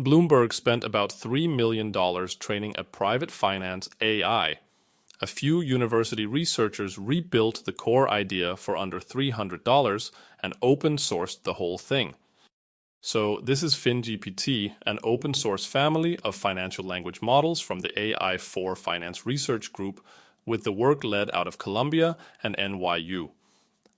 Bloomberg spent about $3 million training a private finance AI. A few university researchers rebuilt the core idea for under $300 and open-sourced the whole thing. So this is FinGPT, an open-source family of financial language models from the AI-4 Finance Research Group, with the work led out of Columbia and NYU.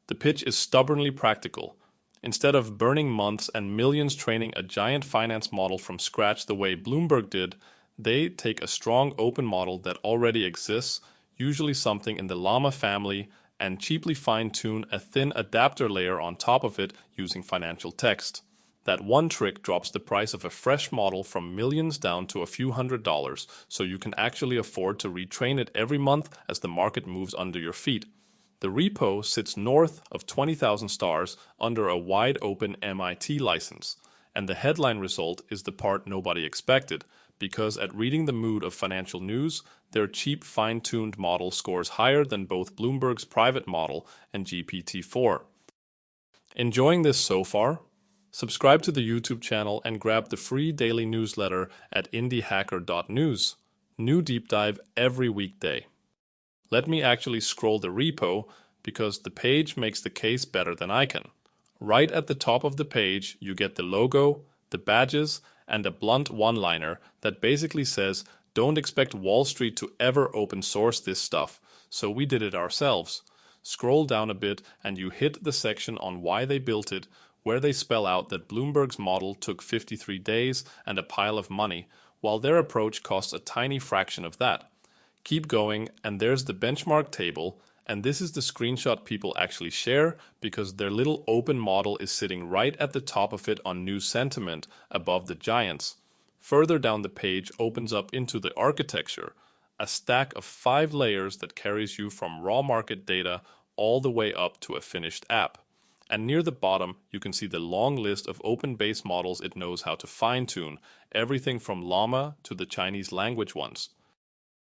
The pitch is stubbornly practical. Instead of burning months and millions training a giant finance model from scratch the way Bloomberg did, they take a strong open model that already exists, usually something in the Llama family, and cheaply fine-tune a thin adapter layer on top of it using financial text. That one trick drops the price of a fresh model from millions down to a few $100s, so you can actually afford to retrain it every month as the market moves under your feet. The repo sits north of 20,000 stars under a wide-open MIT license, and the headline result is the part nobody expected, because at reading the mood of financial news, their cheap fine-tuned model scores higher than both Bloomberg's private model and GPT-4. Enjoying this so far? Subscribe to the YouTube channel and grab the free daily newsletter at indiehacker.news. New deep dive every weekday. Let me actually scroll the repo because the page makes the case better than I can. Right at the top of the page, you get the logo, the badges, and a blunt one-liner that basically says, "Don't expect Wall Street to ever open source this stuff, so we did it ourselves." Scroll down a bit and you hit the section on why they built it, where they spell out that Bloomberg's model took 53 days and a pile of money, while their approach costs a tiny fraction of that. Keep going, and there's the benchmark table, and this is the screenshot people actually share because their little open model is sitting right at the top of it on news sentiment above the giants. Further down the page opens up into the architecture, a stack of 5 layers that carries you from raw market data all the way up to a finished app. And near the bottom, you can see the long list of open base models it knows how to fine-tune, everything from Llama to the Chinese language ones.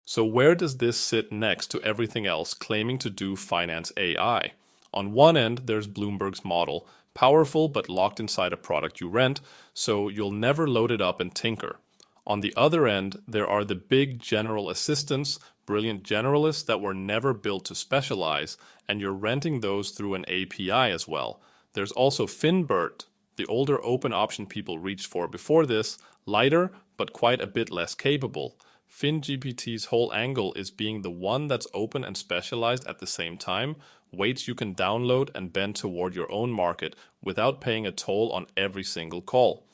So where does this sit next to everything else claiming to do finance AI? On one end, there's Bloomberg's model, powerful but locked inside a product you rent, so you'll never load it up and tinker. On the other end, there are the big general assistants, brilliant generalists that were never built to specialize, and you're renting those through an API as well. There's also FinBERT, the older open option people reached for before this, lighter but quite a bit less capable. FinGPT's whole angle is being the one that's open and specialized at the same time, weights you can download and bend toward your own market without paying a toll on every single call.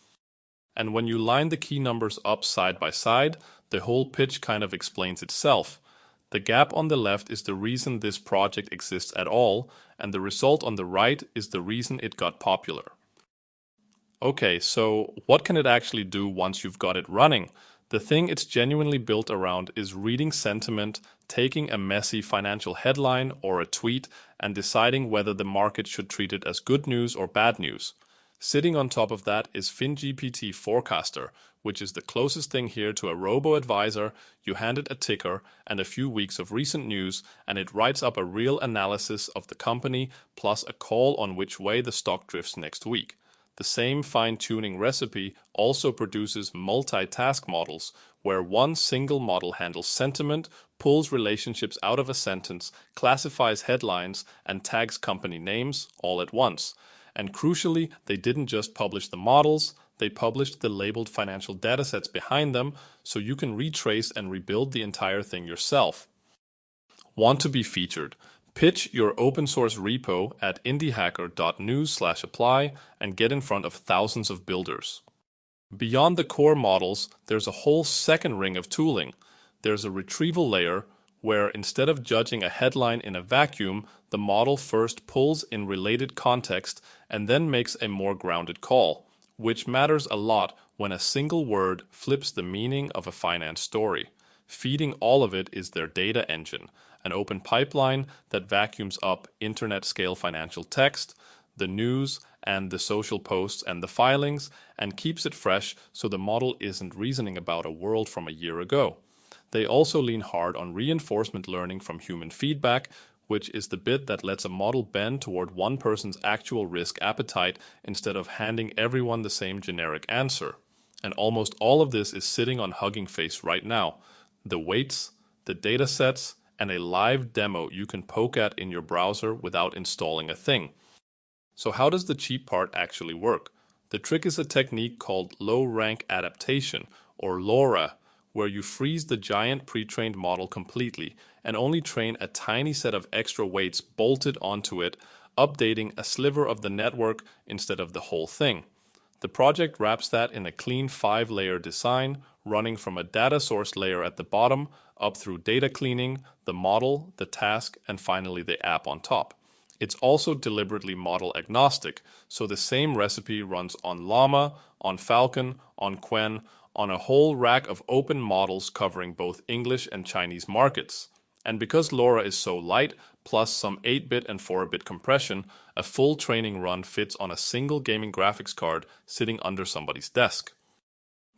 And when you line the key numbers up side by side, the whole pitch kind of explains itself. The gap on the left is the reason this project exists at all, and the result on the right is the reason it got popular. Okay, so what can it actually do once you've got it running? The thing it's genuinely built around is reading sentiment, taking a messy financial headline or a tweet, and deciding whether the market should treat it as good news or bad news. Sitting on top of that is FinGPT Forecaster, which is the closest thing here to a robo-advisor. You hand it a ticker and a few weeks of recent news, and it writes up a real analysis of the company plus a call on which way the stock drifts next week. The same fine-tuning recipe also produces multitask models, where one single model handles sentiment, pulls relationships out of a sentence, classifies headlines, and tags company names all at once. And crucially, they didn't just publish the models, they published the labeled financial datasets behind them, so you can retrace and rebuild the entire thing yourself. Want to be featured? Pitch your open source repo at indiehacker.news/apply and get in front of thousands of builders. Beyond the core models, there's a whole second ring of tooling. There's a retrieval layer where instead of judging a headline in a vacuum, the model first pulls in related context and then makes a more grounded call, which matters a lot when a single word flips the meaning of a finance story. Feeding all of it is their data engine, an open pipeline that vacuums up internet-scale financial text, the news, and the social posts and the filings, and keeps it fresh so the model isn't reasoning about a world from a year ago. They also lean hard on reinforcement learning from human feedback, which is the bit that lets a model bend toward one person's actual risk appetite instead of handing everyone the same generic answer. And almost all of this is sitting on Hugging Face right now. The weights, the data sets, and a live demo you can poke at in your browser without installing a thing. So how does the cheap part actually work? The trick is a technique called low-rank adaptation, or LoRA, where you freeze the giant pre-trained model completely and only train a tiny set of extra weights bolted onto it, updating a sliver of the network instead of the whole thing. The project wraps that in a clean 5-layer design, running from a data source layer at the bottom, up through data cleaning, the model, the task, and finally the app on top. It's also deliberately model agnostic, so the same recipe runs on Llama, on Falcon, on Qwen, on a whole rack of open models covering both English and Chinese markets. And because LoRA is so light, plus some 8-bit and 4-bit compression, a full training run fits on a single gaming graphics card sitting under somebody's desk.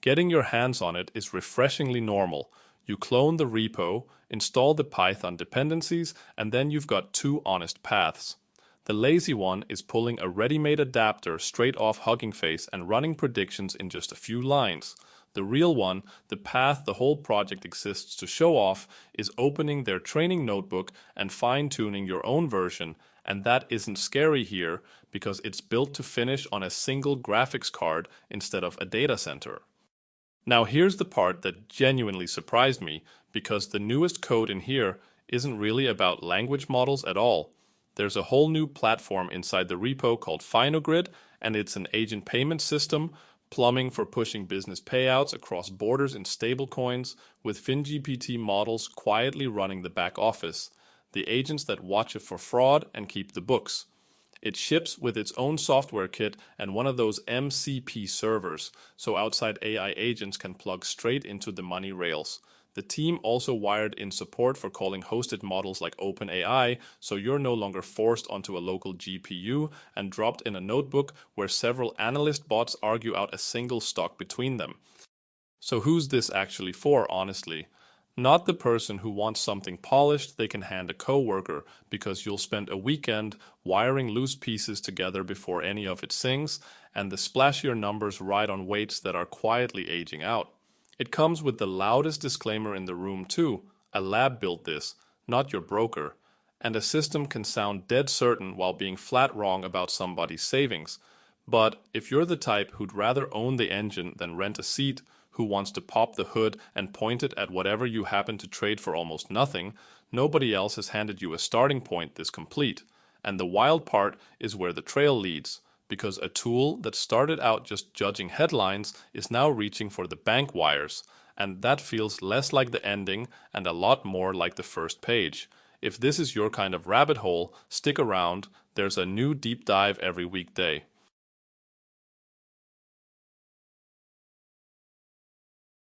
Getting your hands on it is refreshingly normal. You clone the repo, install the Python dependencies, and then you've got two honest paths. The lazy one is pulling a ready-made adapter straight off Hugging Face and running predictions in just a few lines. The real one, the path the whole project exists to show off, is opening their training notebook and fine-tuning your own version, and that isn't scary here because it's built to finish on a single graphics card instead of a data center. Now here's the part that genuinely surprised me, because the newest code in here isn't really about language models at all. There's a whole new platform inside the repo called FinoGrid, and it's an agent payment system, plumbing for pushing business payouts across borders in stablecoins, with FinGPT models quietly running the back office, the agents that watch it for fraud and keep the books. It ships with its own software kit and one of those MCP servers, so outside AI agents can plug straight into the money rails. The team also wired in support for calling hosted models like OpenAI, so you're no longer forced onto a local GPU and dropped in a notebook where several analyst bots argue out a single stock between them. So who's this actually for, honestly? Not the person who wants something polished they can hand a coworker because you'll spend a weekend wiring loose pieces together before any of it sings, and the splashier numbers ride on weights that are quietly aging out. It comes with the loudest disclaimer in the room too: a lab built this, not your broker. And a system can sound dead certain while being flat wrong about somebody's savings. But if you're the type who'd rather own the engine than rent a seat, who wants to pop the hood and point it at whatever you happen to trade for almost nothing, nobody else has handed you a starting point this complete. And the wild part is where the trail leads, because a tool that started out just judging headlines is now reaching for the bank wires, and that feels less like the ending and a lot more like the first page. If this is your kind of rabbit hole, stick around. There's a new deep dive every weekday.